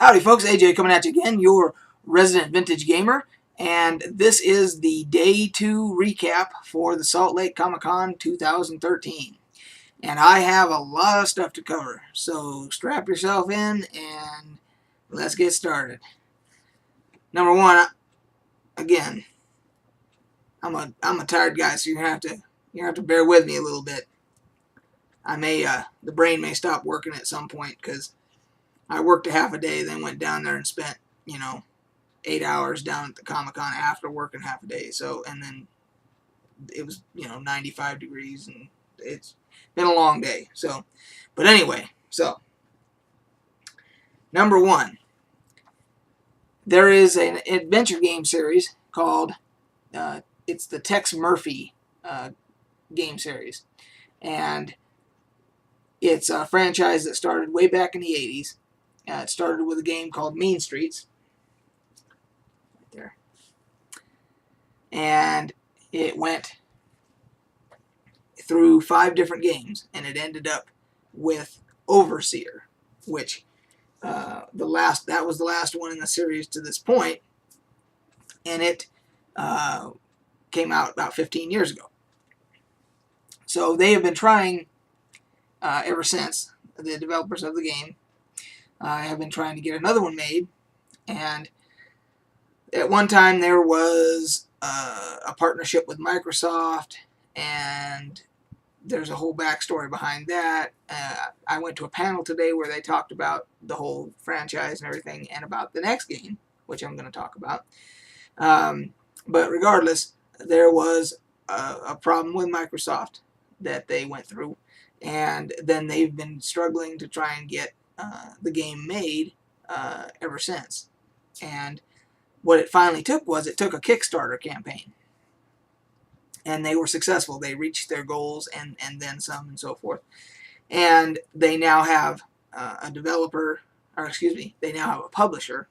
Howdy folks, AJ coming at you again, your resident vintage gamer, and this is the Day 2 recap for the Salt Lake Comic-Con 2013. And I have a lot of stuff to cover, so strap yourself in and let's get started. Number one, again, I'm a tired guy, so you're gonna have to bear with me a little bit. The brain may stop working at some point because I worked a half a day, then went down there and spent, 8 hours down at the Comic-Con after working half a day. So, and then it was, 95 degrees, and it's been a long day. So, but anyway, so, number one, there is an adventure game series called, it's the Tex Murphy game series. And it's a franchise that started way back in the 80s. It started with a game called Mean Streets. Right there. And it went through 5 different games, and it ended up with Overseer, which that was the last one in the series to this point, and it came out about 15 years ago. So they have been trying ever since, the developers of the game have been trying to get another one made, and at one time there was a partnership with Microsoft, and there's a whole backstory behind that. I went to a panel today where they talked about the whole franchise and everything, and about the next game, which I'm going to talk about. But regardless, there was a problem with Microsoft that they went through, and then they've been struggling to try and get the game made ever since. And what it finally took was it took a Kickstarter campaign, and they were successful. They reached their goals and then some and so forth. And they now have a developer, or excuse me, they now have a publisher,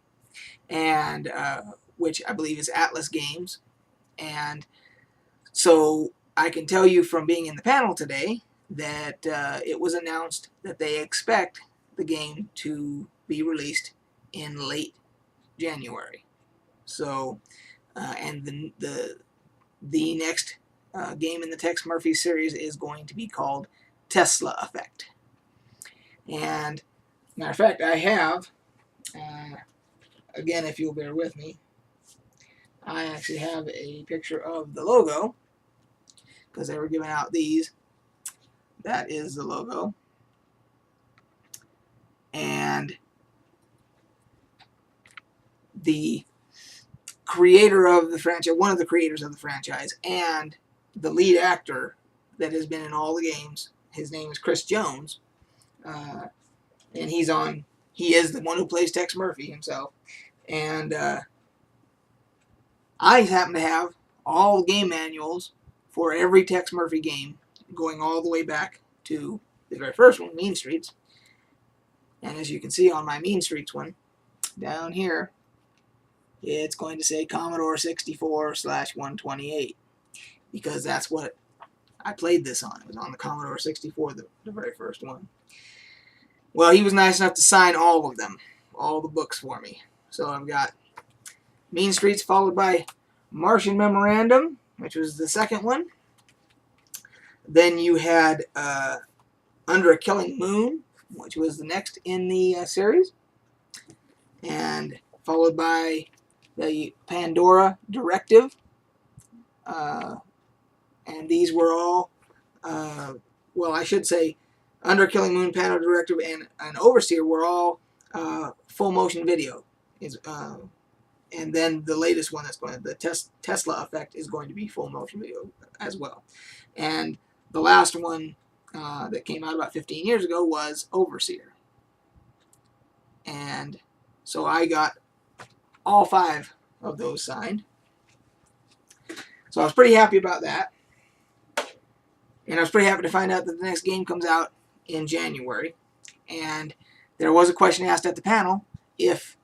and which I believe is Atlas Games. And so I can tell you from being in the panel today that it was announced that they expect the game to be released in late January. So, and the next game in the Tex Murphy series is going to be called Tesla Effect. And matter of fact, I have, again, if you'll bear with me, I actually have a picture of the logo, because they were giving out these. That is the logo. And the creator of the franchise, one of the creators of the franchise, and the lead actor that has been in all the games, his name is Chris Jones, and he is the one who plays Tex Murphy himself. And I happen to have all the game manuals for every Tex Murphy game, going all the way back to the very first one, Mean Streets. And as you can see on my Mean Streets one, down here, it's going to say Commodore 64/128, because that's what I played this on. It was on the Commodore 64, the very first one. Well, he was nice enough to sign all of them, all the books for me. So I've got Mean Streets, followed by Martian Memorandum, which was the second one. Then you had Under a Killing Moon, which was the next in the series, and followed by the Pandora Directive, and these were all, well, I should say, Under a Killing Moon, Pandora Directive, and Overseer were all full motion video. And then the latest one that's going, the Tesla Effect, is going to be full motion video as well. And the last one that came out about 15 years ago was Overseer. And so I got all 5 of those signed. So I was pretty happy about that. And I was pretty happy to find out that the next game comes out in January. And there was a question asked at the panel if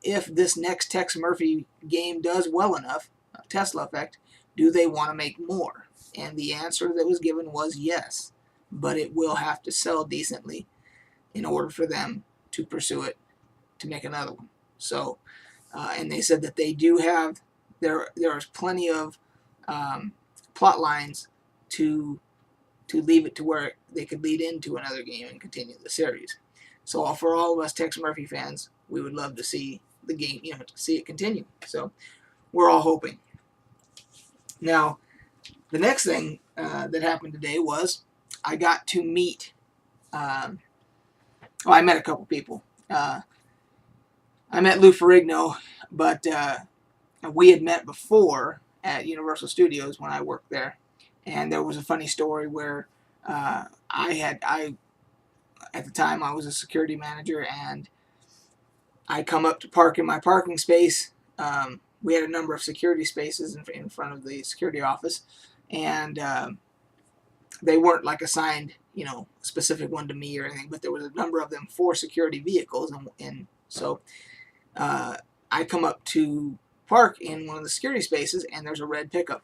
this next Tex Murphy game does well enough, Tesla Effect, do they want to make more? And the answer that was given was yes, but it will have to sell decently in order for them to pursue it to make another one. So, and they said that they do have, there is plenty of plot lines to leave it to where they could lead into another game and continue the series. So for all of us Tex Murphy fans, we would love to see the game, to see it continue. So we're all hoping. Now, the next thing that happened today was I got to meet, I met a couple people. I met Lou Ferrigno, but we had met before at Universal Studios when I worked there. And there was a funny story where at the time I was a security manager, and I come up to park in my parking space. We had a number of security spaces in front of the security office, and they weren't like assigned, a specific one to me or anything, but there was a number of them for security vehicles, and so I come up to park in one of the security spaces, and there's a red pickup.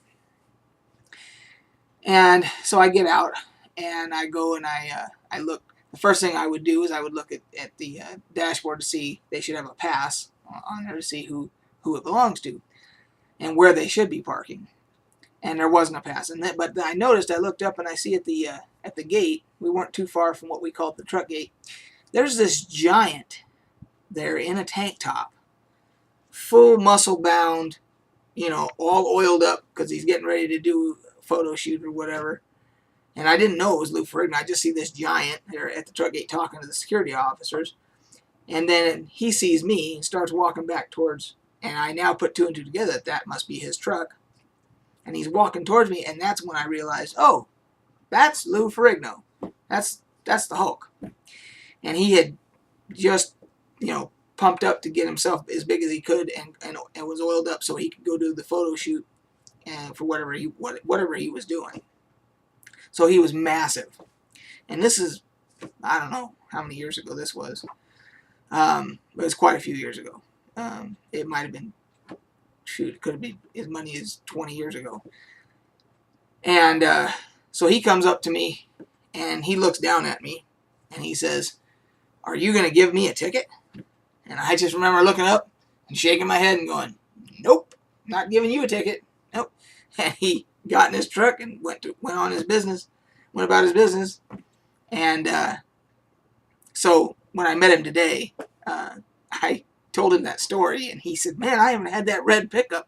And so I get out, and I go and I look. The first thing I would do is I would look at the dashboard to see they should have a pass on there to see who it belongs to and where they should be parking. And there wasn't a pass. But I noticed, I looked up and I see at the gate, we weren't too far from what we called the truck gate, there's this giant there in a tank top, full muscle bound, all oiled up because he's getting ready to do a photo shoot or whatever. And I didn't know it was Lou Ferrigno. I just see this giant there at the truck gate talking to the security officers. And then he sees me and starts walking back towards, and I now put two and two together that must be his truck. And he's walking towards me, and that's when I realized, oh, that's Lou Ferrigno. That's the Hulk. And he had just, pumped up to get himself as big as he could, and was oiled up so he could go do the photo shoot for whatever he was doing. So he was massive. And this is, I don't know how many years ago this was. But it was quite a few years ago. It might have been, it could have been as many as 20 years ago. And so he comes up to me, and he looks down at me, and he says, "Are you going to give me a ticket?" And I just remember looking up and shaking my head and going, "Nope, not giving you a ticket. Nope." And he got in his truck and went about his business. And so when I met him today, I told him that story, and he said, "Man, I haven't had that red pickup.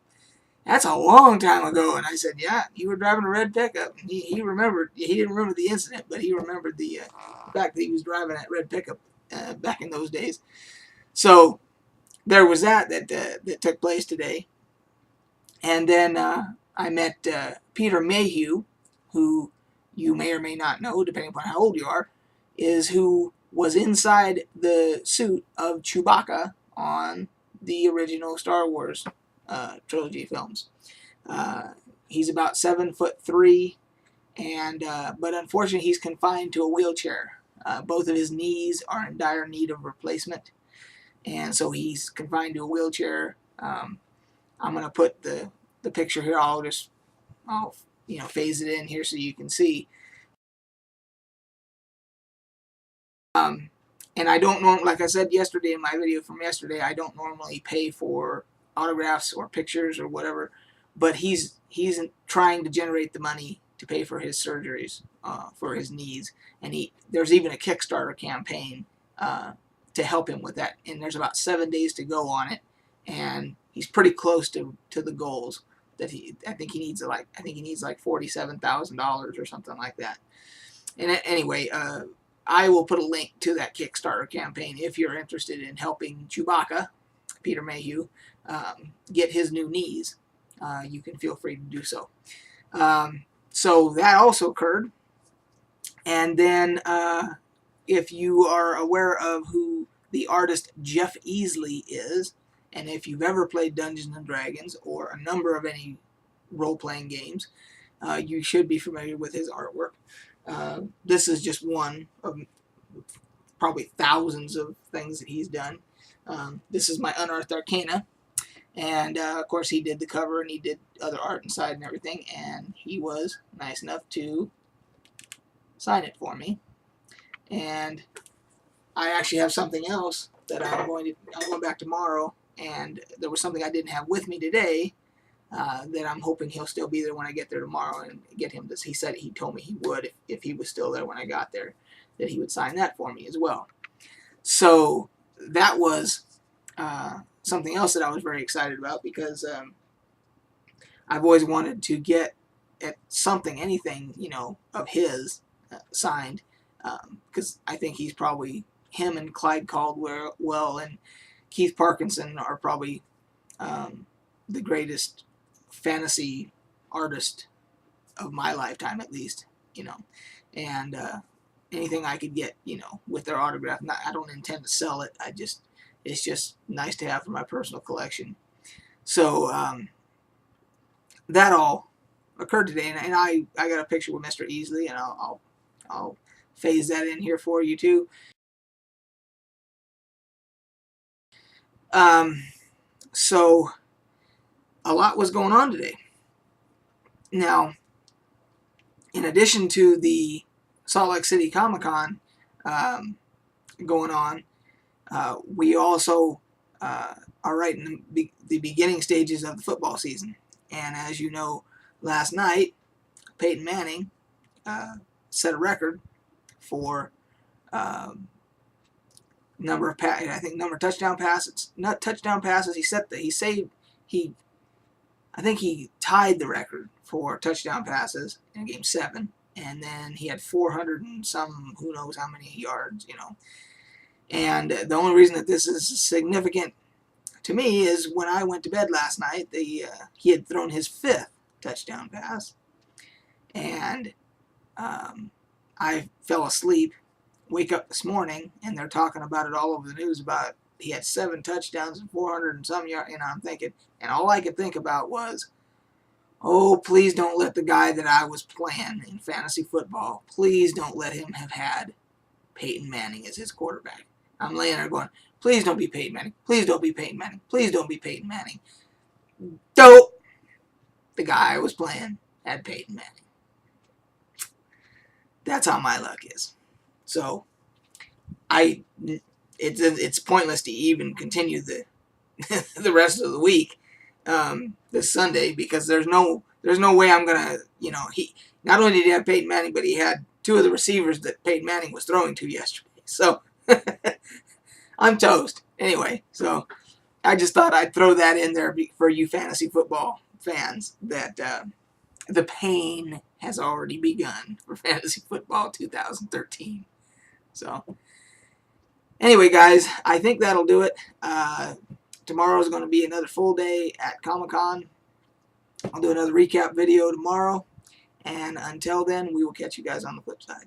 That's a long time ago." And I said, "Yeah, you were driving a red pickup." And he remembered. He didn't remember the incident, but he remembered the fact that he was driving that red pickup back in those days. So there was that took place today. And then I met Peter Mayhew, who you may or may not know, depending upon how old you are, is who was inside the suit of Chewbacca on the original Star Wars trilogy films. He's about 7'3", and but unfortunately he's confined to a wheelchair. Both of his knees are in dire need of replacement, and so he's confined to a wheelchair. I'm going to put the picture here. I'll phase it in here so you can see. And I don't normally, like I said yesterday in my video from yesterday, I don't normally pay for autographs or pictures or whatever, but he's trying to generate the money to pay for his surgeries for his knees, and there's even a Kickstarter campaign to help him with that, and there's about 7 days to go on it, and he's pretty close to the goals that I think he needs like $47,000 or something like that. And anyway, I will put a link to that Kickstarter campaign if you're interested in helping Chewbacca, Peter Mayhew, get his new knees. You can feel free to do so. So that also occurred. And then if you are aware of who the artist Jeff Easley is, and if you've ever played Dungeons & Dragons or a number of any role-playing games, you should be familiar with his artwork. This is just one of probably thousands of things that he's done. This is my Unearthed Arcana, and of course he did the cover and he did other art inside and everything, and he was nice enough to sign it for me. And I actually have something else that I'm going back tomorrow, and there was something I didn't have with me today that I'm hoping he'll still be there when I get there tomorrow and get him this. He told me he would if he was still there when I got there, that he would sign that for me as well. So that was something else that I was very excited about, because I've always wanted to get at something, anything, of his signed, because I think he's probably, him and Clyde Caldwell and Keith Parkinson are probably the greatest fantasy artist of my lifetime, at least, and anything I could get, with their autograph. I don't intend to sell it. It's just nice to have for my personal collection. So that all occurred today, and I got a picture with Mr. Easley, and I'll phase that in here for you too. So a lot was going on today. Now, in addition to the Salt Lake City Comic-Con going on, we also are right in the beginning stages of the football season. And as you know, last night, Peyton Manning set a record for number of touchdown passes. Not touchdown passes. I think he tied the record for touchdown passes in Game 7, and then he had 400 and some, who knows how many yards, And the only reason that this is significant to me is when I went to bed last night, he had thrown his 5th touchdown pass, and I fell asleep. Wake up this morning, and they're talking about it all over the news about he had 7 touchdowns and 400 and some yards. I'm thinking, and all I could think about was, oh, please don't let the guy that I was playing in fantasy football, please don't let him have had Peyton Manning as his quarterback. I'm laying there going, please don't be Peyton Manning. Please don't be Peyton Manning. Please don't be Peyton Manning. Dope. The guy I was playing had Peyton Manning. That's how my luck is. So, it's pointless to even continue the the rest of the week this Sunday, because there's no way I'm gonna, he not only did he have Peyton Manning, but he had 2 of the receivers that Peyton Manning was throwing to yesterday. So I'm toast. Anyway, so I just thought I'd throw that in there for you fantasy football fans, that the pain has already begun for fantasy football 2013. So, anyway, guys, I think that'll do it. Tomorrow is going to be another full day at Comic-Con. I'll do another recap video tomorrow. And until then, we will catch you guys on the flip side.